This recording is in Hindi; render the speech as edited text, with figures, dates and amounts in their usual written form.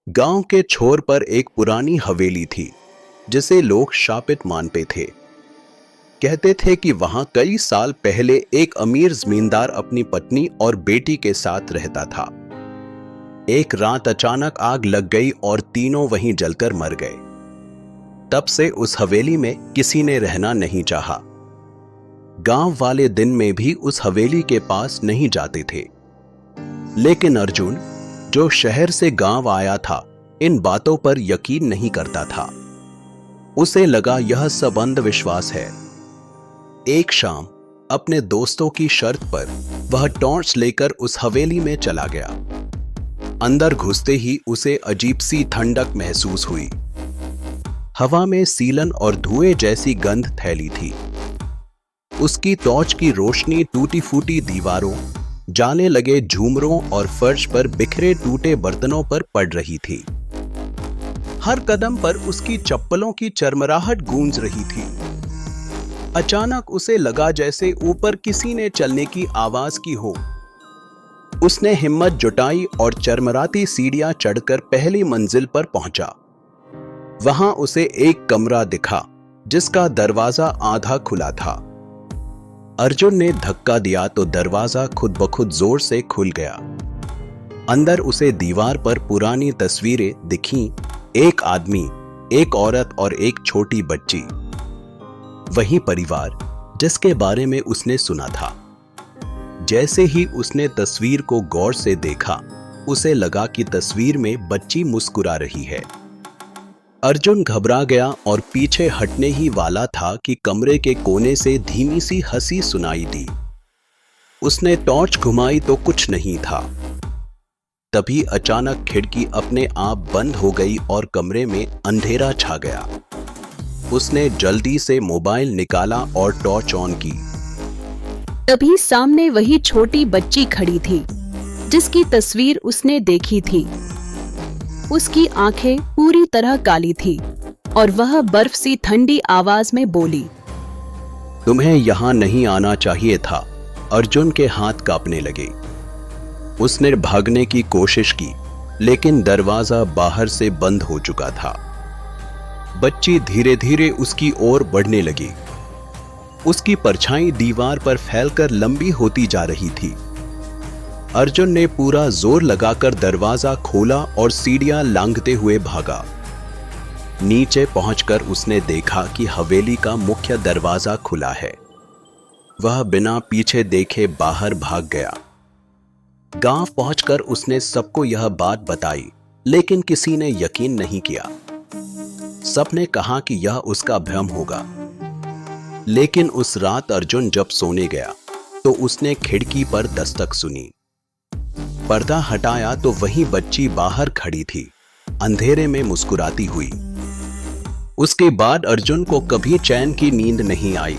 गांव के छोर पर एक पुरानी हवेली थी जिसे लोग शापित मानते थे। कहते थे कि वहां कई साल पहले एक अमीर जमींदार अपनी पत्नी और बेटी के साथ रहता था। एक रात अचानक आग लग गई और तीनों वहीं जलकर मर गए। तब से उस हवेली में किसी ने रहना नहीं चाहा। गांव वाले दिन में भी उस हवेली के पास नहीं जाते थे। लेकिन अर्जुन, जो शहर से गांव आया था, इन बातों पर यकीन नहीं करता था। उसे लगा यह सब अंधविश्वास है। एक शाम अपने दोस्तों की शर्त पर वह टॉर्च लेकर उस हवेली में चला गया। अंदर घुसते ही उसे अजीब सी ठंडक महसूस हुई। हवा में सीलन और धुएं जैसी गंध फैली थी। उसकी टॉर्च की रोशनी टूटी फूटी दीवारों, जाने लगे झूमरों और फर्श पर बिखरे टूटे बर्तनों पर पड़ रही थी। हर कदम पर उसकी चप्पलों की चरमराहट गूंज रही थी। अचानक उसे लगा जैसे ऊपर किसी ने चलने की आवाज की हो। उसने हिम्मत जुटाई और चरमराती सीढ़ियां चढ़कर पहली मंजिल पर पहुंचा। वहां उसे एक कमरा दिखा जिसका दरवाजा आधा खुला था। अर्जुन ने धक्का दिया तो दरवाजा खुद ब खुद जोर से खुल गया। अंदर उसे दीवार पर पुरानी तस्वीरें दिखीं, एक आदमी, एक औरत और एक छोटी बच्ची। वही परिवार जिसके बारे में उसने सुना था। जैसे ही उसने तस्वीर को गौर से देखा, उसे लगा कि तस्वीर में बच्ची मुस्कुरा रही है। अर्जुन घबरा गया और पीछे हटने ही वाला था कि कमरे के कोने से धीमी सी हंसी सुनाई दी। उसने टॉर्च घुमाई तो कुछ नहीं था। तभी अचानक खिड़की अपने आप बंद हो गई और कमरे में अंधेरा छा गया। उसने जल्दी से मोबाइल निकाला और टॉर्च ऑन की। तभी सामने वही छोटी बच्ची खड़ी थी जिसकी तस्वीर उसने देखी थी। उसकी आंखें पूरी तरह काली थी और वह बर्फ सी ठंडी आवाज में बोली, तुम्हें यहां नहीं आना चाहिए था। अर्जुन के हाथ कांपने लगे। उसने भागने की कोशिश की, लेकिन दरवाजा बाहर से बंद हो चुका था। बच्ची धीरे धीरे उसकी ओर बढ़ने लगी। उसकी परछाई दीवार पर फैलकर लंबी होती जा रही थी। अर्जुन ने पूरा जोर लगाकर दरवाजा खोला और सीढ़ियां लांघते हुए भागा। नीचे पहुंचकर उसने देखा कि हवेली का मुख्य दरवाजा खुला है। वह बिना पीछे देखे बाहर भाग गया। गांव पहुंचकर उसने सबको यह बात बताई, लेकिन किसी ने यकीन नहीं किया। सबने कहा कि यह उसका भ्रम होगा। लेकिन उस रात अर्जुन जब सोने गया तो उसने खिड़की पर दस्तक सुनी। पर्दा हटाया तो वही बच्ची बाहर खड़ी थी, अंधेरे में मुस्कुराती हुई। उसके बाद अर्जुन को कभी चैन की नींद नहीं आई।